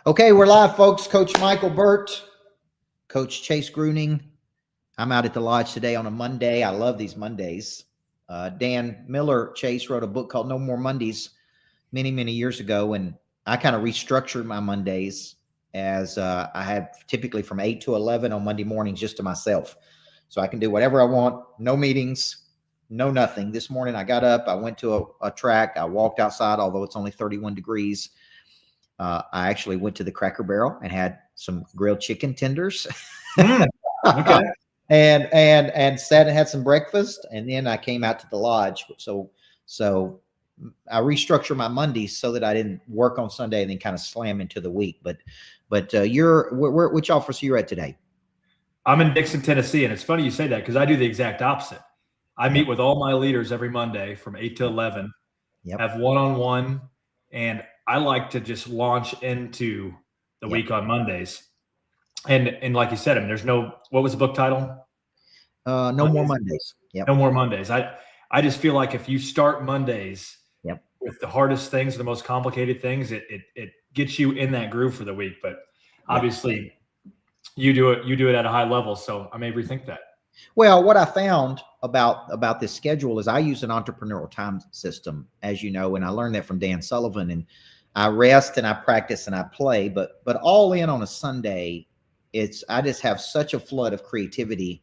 Okay, we're live, folks. Coach Michael Burt, Coach Chase Gruning. I'm out at the lodge today on a Monday. I love these Mondays. Dan Miller, Chase, wrote a book called No More Mondays many, many years ago, and I kind of restructured my Mondays as I had typically from 8 to 11 on Monday mornings just to myself. So I can do whatever I want, no meetings, no nothing. This morning I got up, I went to a track, I walked outside, although it's only 31 degrees. I actually went to the Cracker Barrel and had some grilled chicken tenders. Okay. and sat and had some breakfast, and then I came out to the lodge. So I restructured my Mondays so that I didn't work on Sunday and then kind of slam into the week. But which office are you at today? I'm in Dixon, Tennessee, and it's funny you say that because I do the exact opposite. I meet with all my leaders every Monday from 8 to 11, have one-on-one, and I like to just launch into the week on Mondays. And like you said, I mean, there's no – what was the book title? No More Mondays. Yep. No More Mondays. I just feel like if you start Mondays with the hardest things, the most complicated things, it gets you in that groove for the week. But obviously you do it at a high level, so I may rethink that. Well, what I found about this schedule is I use an entrepreneurial time system, as you know, and I learned that from Dan Sullivan. And I rest and I practice and I play, but all in on a Sunday, I just have such a flood of creativity,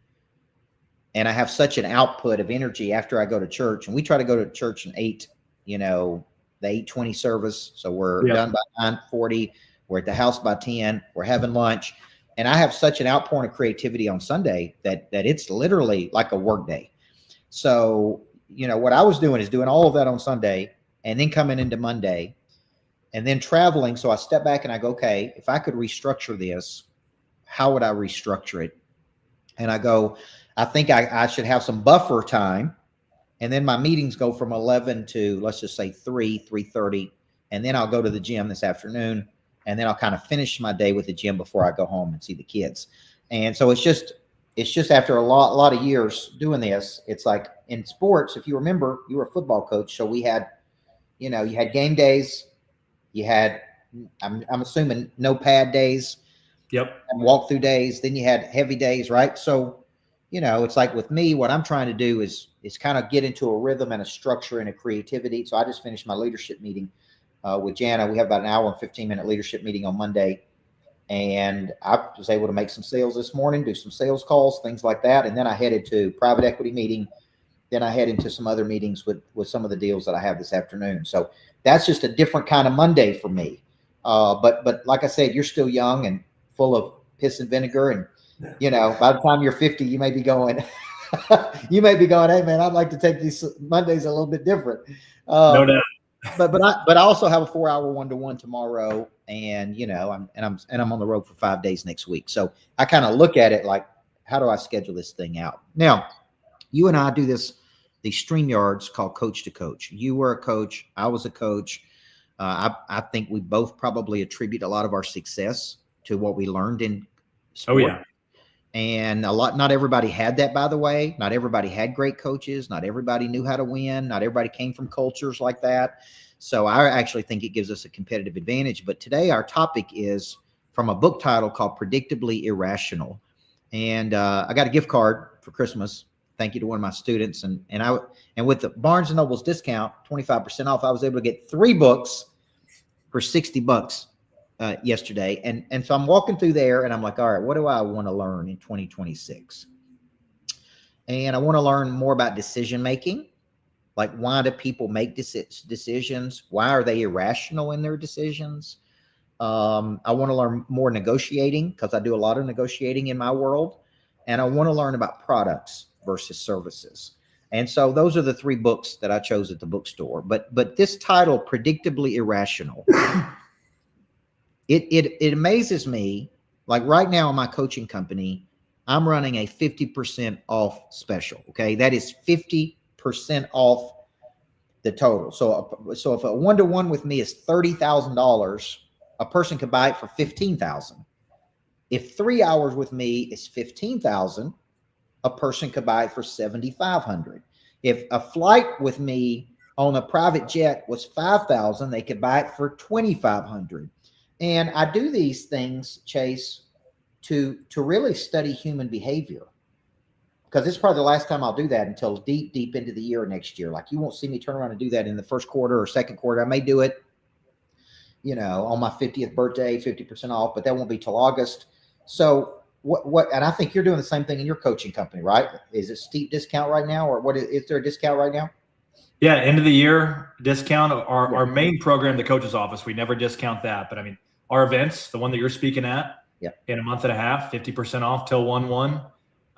and I have such an output of energy after I go to church. And we try to go to church in 8, the 8:20 service. So we're done by 9:40. We're at the house by 10. We're having lunch. And I have such an outpouring of creativity on Sunday that it's literally like a work day. So, what I was doing is doing all of that on Sunday and then coming into Monday and then traveling. So I step back and I go, okay, if I could restructure this, how would I restructure it? And I go, I think I should have some buffer time. And then my meetings go from 11 to, let's just say 3:30. And then I'll go to the gym this afternoon. And then I'll kind of finish my day with the gym before I go home and see the kids. And so it's just after a lot of years doing this, it's like in sports, if you remember, you were a football coach. So we had, you had game days, you had, I'm assuming no pad days. Yep. And walkthrough days. Then you had heavy days, right? So, it's like with me, what I'm trying to do is kind of get into a rhythm and a structure and a creativity. So I just finished my leadership meeting with Jana. We have about an hour and 15-minute leadership meeting on Monday. And I was able to make some sales this morning, do some sales calls, things like that. And then I headed to private equity meeting. Then I head into some other meetings with some of the deals that I have this afternoon. So that's just a different kind of Monday for me. But like I said, you're still young and full of piss and vinegar. And, by the time you're 50, you may be going, hey man, I'd like to take these Mondays a little bit different. No doubt. But I also have a 4-hour one-to-one tomorrow, and I'm on the road for 5 days next week. So I kind of look at it like, how do I schedule this thing out? Now, you and I do these StreamYards called Coach to Coach. You were a coach, I was a coach. I think we both probably attribute a lot of our success to what we learned in sport. Oh yeah. And not everybody had that, by the way. Not everybody had great coaches. Not everybody knew how to win. Not everybody came from cultures like that. So I actually think it gives us a competitive advantage. But today our topic is from a book title called Predictably Irrational. And I got a gift card for Christmas. Thank you to one of my students. And with the Barnes & Noble's discount, 25% off, I was able to get 3 books for $60 yesterday. And so I'm walking through there and I'm like, all right, what do I want to learn in 2026? And I want to learn more about decision-making. Like, why do people make decisions? Why are they irrational in their decisions? I want to learn more negotiating, because I do a lot of negotiating in my world. And I want to learn about products versus services. And so those are the 3 books that I chose at the bookstore. But this title, Predictably Irrational, It amazes me. Like right now in my coaching company, I'm running a 50% off special. Okay. That is 50% off the total. So if a one-to-one with me is $30,000, a person could buy it for $15,000. If 3 hours with me is $15,000, a person could buy it for $7,500. If a flight with me on a private jet was $5,000, they could buy it for $2,500. And I do these things, Chase, to really study human behavior, because it's probably the last time I'll do that until deep into the year next year. Like, you won't see me turn around and do that in the first quarter or second quarter. I may do it, on my 50th birthday, 50% off, but that won't be till August. So and I think you're doing the same thing in your coaching company, right? Is it steep discount right now, or is there a discount right now? Yeah, end of the year discount. Our main program, the coach's office, we never discount that. But I mean, our events, the one that you're speaking at, in a month and a half, 50% off till 1/1.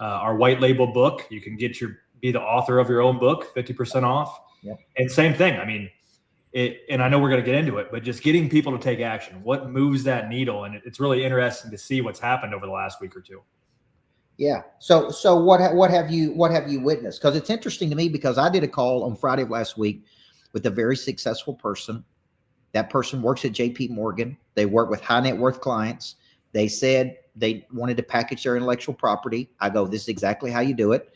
Our white label book, you can be the author of your own book, 50% off. Yep. And same thing. I mean, and I know we're going to get into it, but just getting people to take action, what moves that needle? And it's really interesting to see what's happened over the last week or two. Yeah. So what have you witnessed? Because it's interesting to me, because I did a call on Friday of last week with a very successful person. That person works at JP Morgan. They work with high net worth clients. They said they wanted to package their intellectual property. I go, this is exactly how you do it.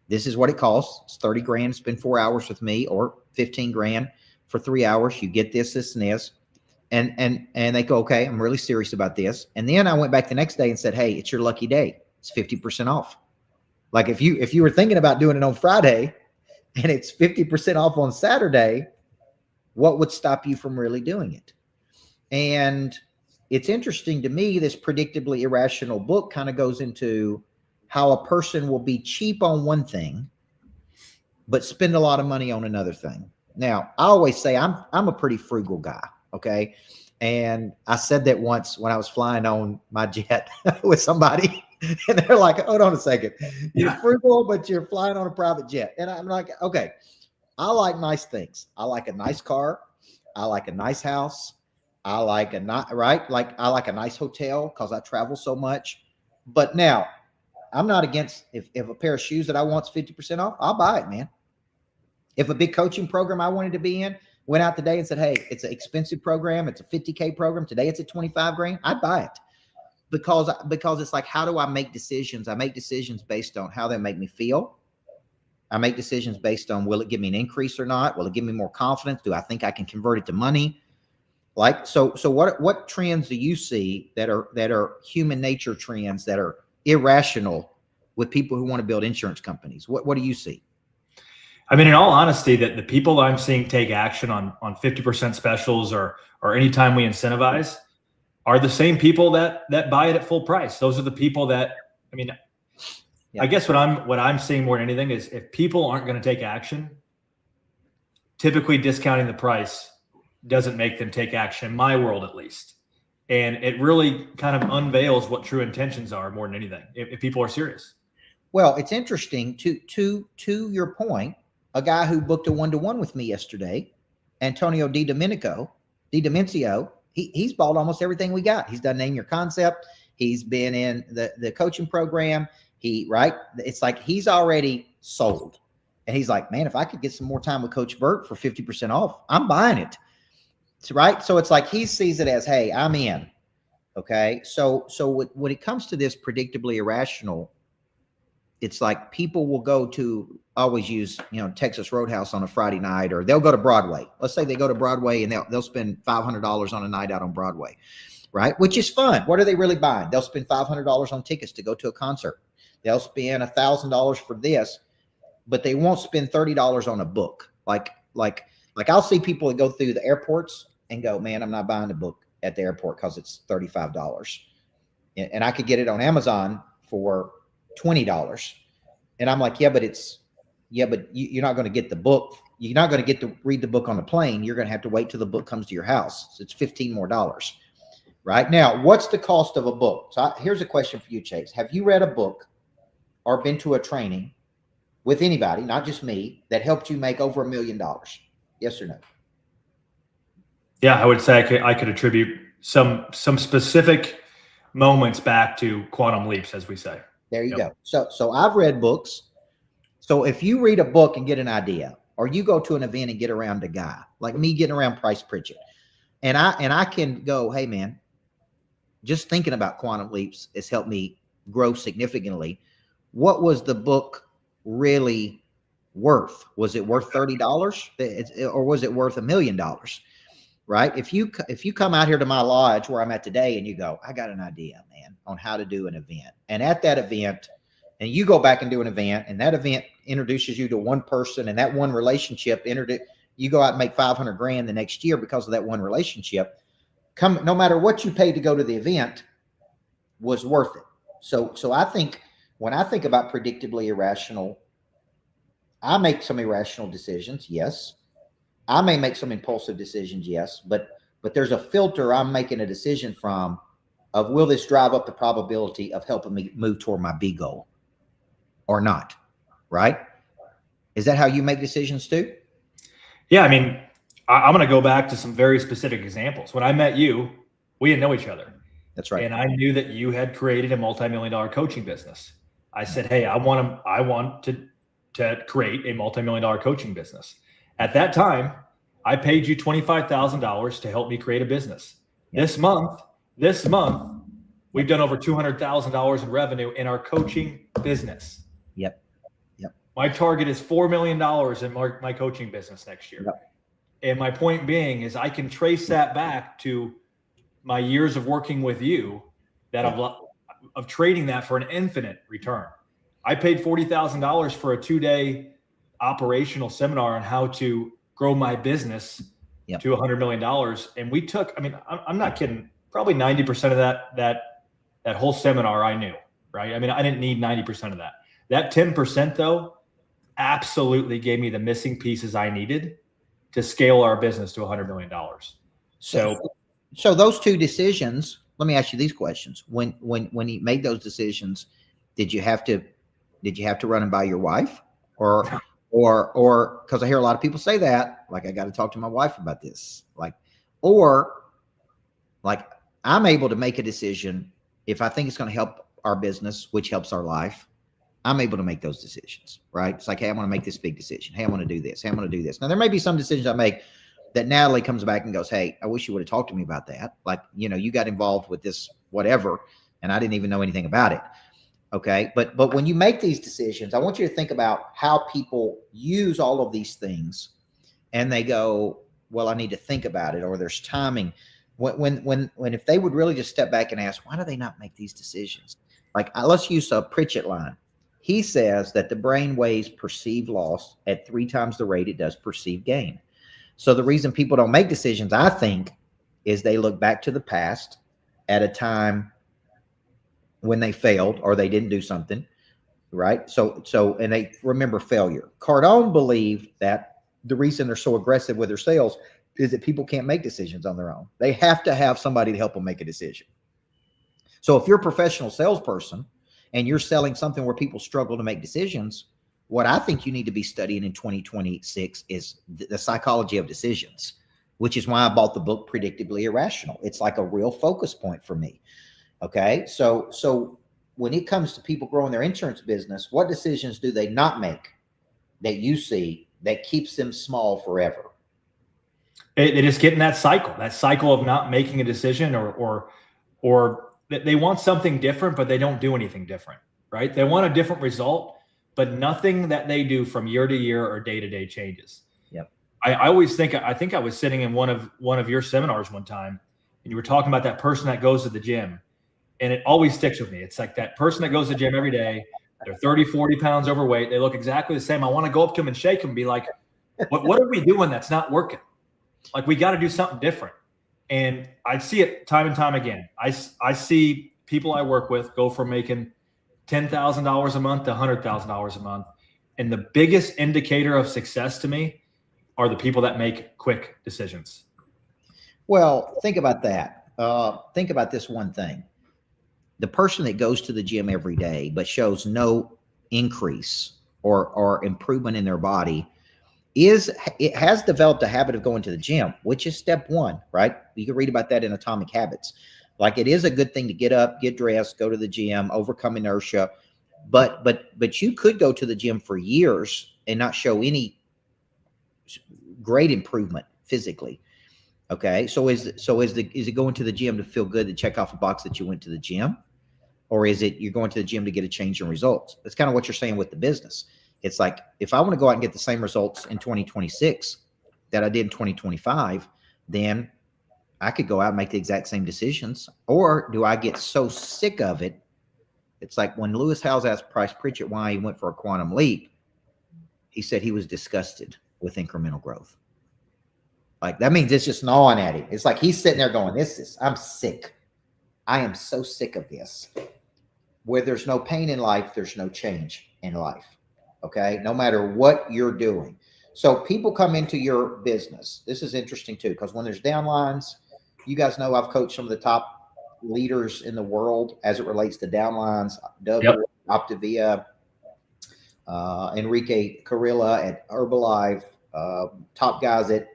This is what it costs. It's 30 grand. Spend 4 hours with me, or 15 grand for 3 hours. You get this, and this. And they go, okay, I'm really serious about this. And then I went back the next day and said, hey, it's your lucky day. It's 50% off. Like, if you were thinking about doing it on Friday and it's 50% off on Saturday, what would stop you from really doing it? And it's interesting to me, this Predictably Irrational book kind of goes into how a person will be cheap on one thing, but spend a lot of money on another thing. Now, I always say I'm a pretty frugal guy. Okay. And I said that once when I was flying on my jet with somebody, and they're like, hold on a second. You're frugal, but you're flying on a private jet. And I'm like, okay, I like nice things. I like a nice car. I like a nice house. I like a nice hotel, because I travel so much. But now, I'm not against, if a pair of shoes that I want's 50% off, I'll buy it, man. If a big coaching program I wanted to be in went out today and said, hey, it's an expensive program, it's a 50K program, today it's at 25 grand, I'd buy it. Because it's like, how do I make decisions? I make decisions based on how they make me feel. I make decisions based on, will it give me an increase or not? Will it give me more confidence? Do I think I can convert it to money? Like, so what trends do you see that are human nature trends that are irrational with people who want to build insurance companies? What do you see? I mean, in all honesty, that the people I'm seeing take action on 50% specials or anytime we incentivize are the same people that buy it at full price. Those are the people that, I mean, I guess what I'm seeing more than anything is, if people aren't going to take action, typically discounting the price doesn't make them take action, in my world at least. And it really kind of unveils what true intentions are more than anything, if people are serious. Well, it's interesting to your point. A guy who booked a 1-to-1 with me yesterday, Antonio DiDomencio, he's bought almost everything we got. He's done Name Your Concept. He's been in the coaching program. It's like he's already sold. And he's like, man, if I could get some more time with Coach Burt for 50% off, I'm buying it. Right. So it's like he sees it as, hey, I'm in. Okay. So when it comes to this Predictably Irrational, it's like people will go to, always use, Texas Roadhouse on a Friday night, or they'll go to Broadway. Let's say they go to Broadway and they'll spend $500 on a night out on Broadway, right? Which is fun. What are they really buying? They'll spend $500 on tickets to go to a concert. They'll spend $1,000 for this, but they won't spend $30 on a book. Like I'll see people that go through the airports and go, man, I'm not buying a book at the airport because it's $35. And I could get it on Amazon for $20. And I'm like, but you're not going to get the book. You're not going to get to read the book on the plane. You're going to have to wait till the book comes to your house. So it's $15 more. Right now, what's the cost of a book? So here's a question for you, Chase. Have you read a book or been to a training with anybody, not just me, that helped you make over $1 million? Yes or no? Yeah, I would say I could attribute some specific moments back to quantum leaps, as we say. There you go. So I've read books. So if you read a book and get an idea, or you go to an event and get around a guy like me getting around Price Pritchett, and I can go, hey man, just thinking about quantum leaps has helped me grow significantly. What was the book really worth? Was it worth $30, or was it worth $1 million? right? If you come out here to my lodge where I'm at today and you go, I got an idea, man, on how to do an event. And at that event, and you go back and do an event, and that event introduces you to one person, and that one relationship you go out and make 500 grand the next year because of that one relationship. No matter what you paid to go to the event was worth it. So I think when I think about predictably irrational, I make some irrational decisions. Yes. I may make some impulsive decisions. Yes. But there's a filter I'm making a decision from of, will this drive up the probability of helping me move toward my B goal or not? Right. Is that how you make decisions too? Yeah. I mean, I'm going to go back to some very specific examples. When I met you, we didn't know each other. That's right. And I knew that you had created a multi-million-dollar coaching business. I said, hey, I want to create a multi-million-dollar coaching business. At that time, I paid you $25,000 to help me create a business. Yep. This month, we've done over $200,000 in revenue in our coaching business. Yep. My target is $4 million in my coaching business next year. Yep. And my point being is I can trace that back to my years of working with you of trading that for an infinite return. I paid $40,000 for a 2-day operational seminar on how to grow my business to $100 million. And we took, I mean, I'm not kidding, probably 90% of that whole seminar I knew, right? I mean, I didn't need 90% of that. That 10% though, absolutely gave me the missing pieces I needed to scale our business to $100 million. So those two decisions, let me ask you these questions. When you made those decisions, did you have to run them by your wife or because I hear a lot of people say that, like, I got to talk to my wife about this, or I'm able to make a decision if I think it's going to help our business, which helps our life. I'm able to make those decisions, right? It's like, hey, I want to make this big decision. Hey, I want to do this. Hey, I want to do this. Now, there may be some decisions I make that Natalie comes back and goes, hey, I wish you would have talked to me about that. Like, you got involved with this, whatever, and I didn't even know anything about it. Okay. But when you make these decisions, I want you to think about how people use all of these things and they go, well, I need to think about it, or there's timing. When if they would really just step back and ask, why do they not make these decisions? Let's use a Pritchett line. He says that the brain weighs perceived loss at 3 times the rate it does perceived gain. So the reason people don't make decisions, I think, is they look back to the past at a time when they failed or they didn't do something, right? So and they remember failure. Cardone believed that the reason they're so aggressive with their sales is that people can't make decisions on their own. They have to have somebody to help them make a decision. So if you're a professional salesperson and you're selling something where people struggle to make decisions, what I think you need to be studying in 2026 is the psychology of decisions, which is why I bought the book Predictably Irrational. It's like a real focus point for me. Okay. So when it comes to people growing their insurance business, what decisions do they not make that you see that keeps them small forever? They just get in that cycle of not making a decision or they want something different, but they don't do anything different, right? They want a different result, but nothing that they do from year to year or day to day changes. Yep. I always think I was sitting in one of your seminars one time, and you were talking about that person that goes to the gym, and it always sticks with me. It's like that person that goes to the gym every day. They're 30, 40 pounds overweight. They look exactly the same. I want to go up to them and shake them and be like, what are we doing that's not working? Like, we got to do something different. And I see it time and time again. I see people I work with go from making $10,000 a month to $100,000 a month. And the biggest indicator of success to me are the people that make quick decisions. Well, think about that. Think about this one thing. The person that goes to the gym every day but shows no increase or improvement in their body has developed a habit of going to the gym, which is step one, right? You can read about that in Atomic Habits. Like, it is a good thing to get up, get dressed, go to the gym, overcome inertia. But you could go to the gym for years and not show any great improvement physically. Okay. So is it going to the gym to feel good, to check off a box that you went to the gym? Or is it you're going to the gym to get a change in results? That's kind of what you're saying with the business. It's like, if I want to go out and get the same results in 2026 that I did in 2025, then I could go out and make the exact same decisions, or do I get so sick of it? It's like when Lewis Howes asked Price Pritchett why he went for a quantum leap, he said he was disgusted with incremental growth. Like that means it's just gnawing at him. It's like he's sitting there going, I'm sick. I am so sick of this. Where there's no pain in life, there's no change in life. Okay. No matter what you're doing. So people come into your business. This is interesting too, because when there's downlines, you guys know I've coached some of the top leaders in the world as it relates to downlines. Doug Optavia, Enrique Carrilla at Herbalife, top guys at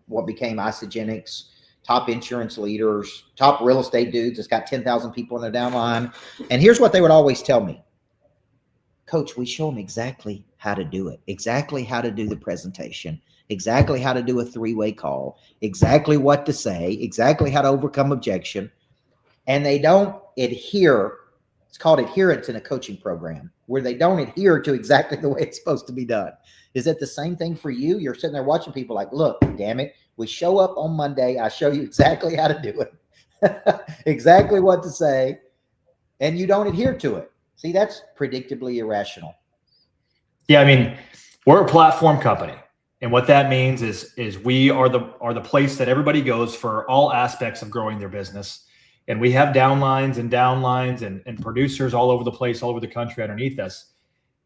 what became Isogenics, top insurance leaders, top real estate dudes that's got 10,000 people in their downline. And here's what they would always tell me. Coach, we show them exactly how to do it, exactly how to do the presentation, exactly how to do a three-way call, exactly what to say, exactly how to overcome objection. And they don't adhere. It's called adherence in a coaching program, where they don't adhere to exactly the way it's supposed to be done. Is it the same thing for you? You're sitting there watching people like, look, damn it. We show up on Monday. I show you exactly how to do it, exactly what to say, and you don't adhere to it. See, that's predictably irrational. Yeah, I mean, we're a platform company, and what that means is we are the place that everybody goes for all aspects of growing their business. And we have downlines and producers all over the place, all over the country underneath us.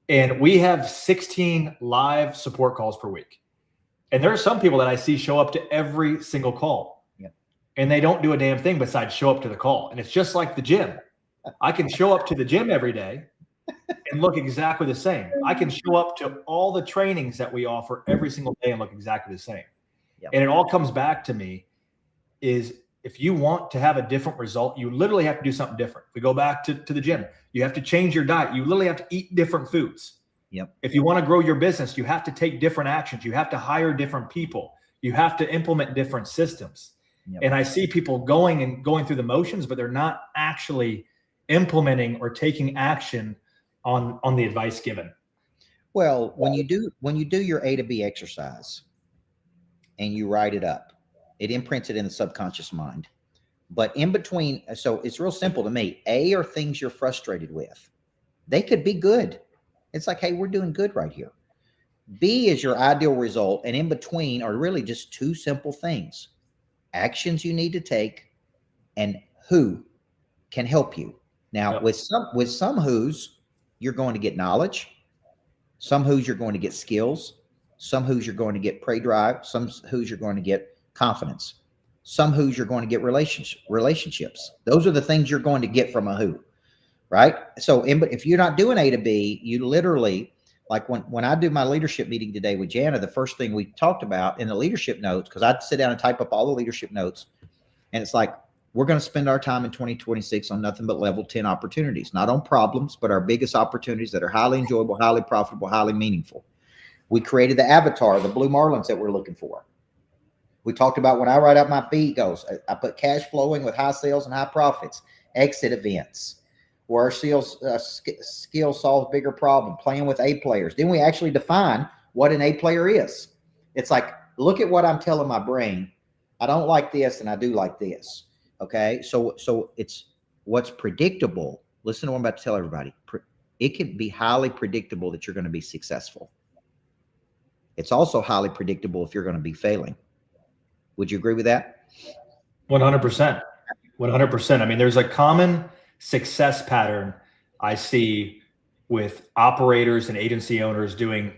And we have 16 live support calls per week. And there are some people that I see show up to every single call. Yeah. And they don't do a damn thing besides show up to the call. And it's just like the gym. I can show up to the gym every day and look exactly the same. I can show up to all the trainings that we offer every single day and look exactly the same. Yeah. And it all comes back to me is, if you want to have a different result, you literally have to do something different. We go back to the gym. You have to change your diet. You literally have to eat different foods. Yep. If you want to grow your business, you have to take different actions. You have to hire different people. You have to implement different systems. Yep. And I see people going through the motions, but they're not actually implementing or taking action on the advice given. Well, when you do your A to B exercise and you write it up, it imprints it in the subconscious mind. But in between, so it's real simple to me. A are things you're frustrated with. They could be good. It's like, hey, we're doing good right here. B is your ideal result. And in between are really just two simple things. Actions you need to take and who can help you. Now, with some who's, you're going to get knowledge. Some who's you're going to get skills. Some who's you're going to get prey drive. Some who's you're going to get confidence. Some who's you're going to get relationships. Those are the things you're going to get from a who, right? So if you're not doing A to B, you literally, like when I do my leadership meeting today with Jana, the first thing we talked about in the leadership notes, because I'd sit down and type up all the leadership notes, and it's like, we're going to spend our time in 2026 on nothing but level 10 opportunities, not on problems, but our biggest opportunities that are highly enjoyable, highly profitable, highly meaningful. We created the avatar, the blue marlins that we're looking for. We talked about when I write out my fee goals, I put cash flowing with high sales and high profits, exit events, where our sales skill solves bigger problem, playing with A players. Then we actually define what an A player is. It's like, look at what I'm telling my brain. I don't like this and I do like this. Okay. So it's what's predictable. Listen to what I'm about to tell everybody. It can be highly predictable that you're going to be successful. It's also highly predictable if you're going to be failing. Would you agree with that? 100%. 100%. I mean, there's a common success pattern I see with operators and agency owners doing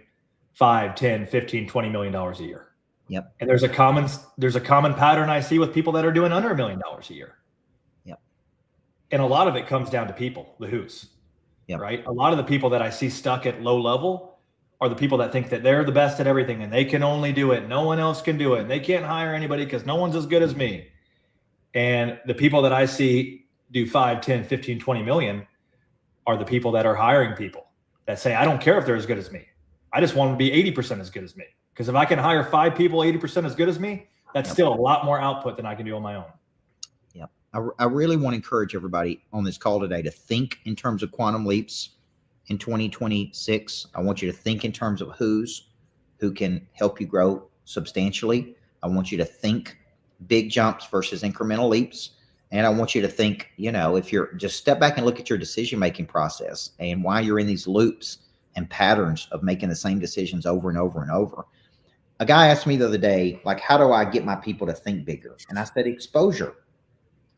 5, 10, 15, $20 million a year. Yep. And there's a common pattern I see with people that are doing under $1 million a year. Yep. And a lot of it comes down to people, the who's. Yep. Right? A lot of the people that I see stuck at low level are the people that think that they're the best at everything and they can only do it. No one else can do it. And they can't hire anybody because no one's as good as me. And the people that I see do 5, 10, 15, 20 million are the people that are hiring people that say, I don't care if they're as good as me. I just want them to be 80% as good as me. Because if I can hire 5 people 80% as good as me, that's still a lot more output than I can do on my own. Yep. I really want to encourage everybody on this call today to think in terms of quantum leaps. In 2026, I want you to think in terms of who can help you grow substantially. I want you to think big jumps versus incremental leaps. And I want you to think, if you're just step back and look at your decision-making process and why you're in these loops and patterns of making the same decisions over and over and over. A guy asked me the other day, like, how do I get my people to think bigger? And I said, exposure.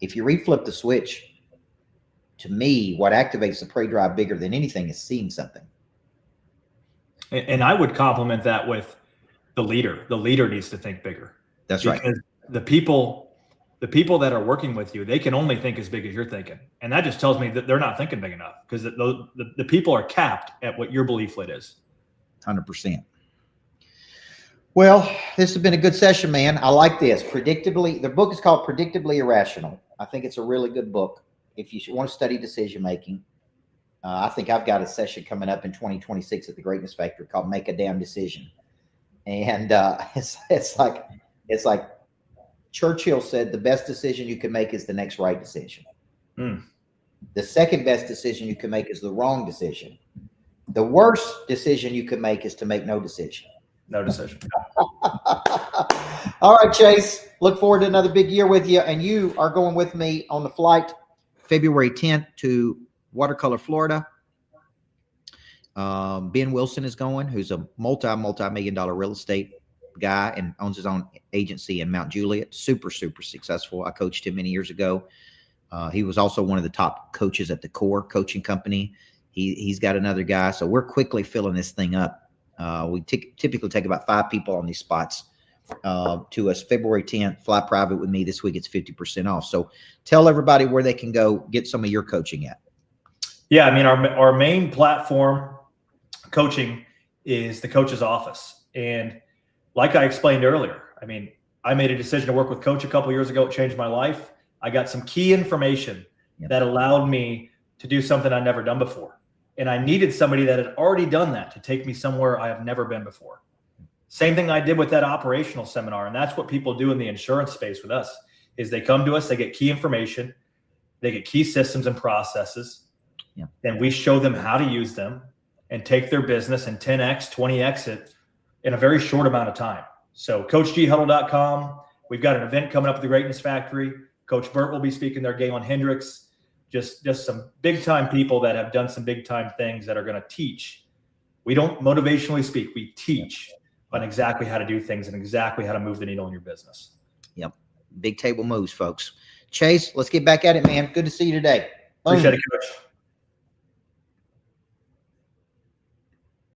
If you reflip the switch, to me, what activates the prey drive bigger than anything is seeing something. And I would complement that with the leader. The leader needs to think bigger. That's right. Because the people that are working with you, they can only think as big as you're thinking. And that just tells me that they're not thinking big enough, because the people are capped at what your belief lit is. 100%. Well, this has been a good session, man. I like this. The book is called Predictably Irrational. I think it's a really good book if you want to study decision making. I think I've got a session coming up in 2026 at the Greatness Factory called Make a Damn Decision. And it's like Churchill said, the best decision you can make is the next right decision. The second best decision you can make is the wrong decision. The worst decision you can make is to make no decision. No decision. All right, Chase. Look forward to another big year with you. And you are going with me on the flight February 10th to Watercolor, Florida. Ben Wilson is going, who's a multi-million dollar real estate guy and owns his own agency in Mount Juliet. Super, super successful. I coached him many years ago. He was also one of the top coaches at the Core Coaching Company. He's got another guy. So we're quickly filling this thing up. We typically take about 5 people on these spots to us. February 10th, fly private with me. This week it's 50% off. So tell everybody where they can go get some of your coaching at. Yeah, I mean, our main platform coaching is the coach's office. And like I explained earlier, I mean, I made a decision to work with Coach a couple of years ago. It changed my life. I got some key information that allowed me to do something I'd never done before. And I needed somebody that had already done that to take me somewhere I have never been before. Same thing I did with that operational seminar. And that's what people do in the insurance space with us, is they come to us, they get key information, they get key systems and processes. And we show them how to use them and take their business and 10X, 20X it in a very short amount of time. So CoachGHuddle.com. We've got an event coming up at the Greatness Factory. Coach Burt will be speaking there, Galen Hendricks. Just some big time people that have done some big time things that are going to teach. We don't motivationally speak. We teach on exactly how to do things and exactly how to move the needle in your business. Yep. Big table moves, folks. Chase, let's get back at it, man. Good to see you today. Appreciate it, Coach.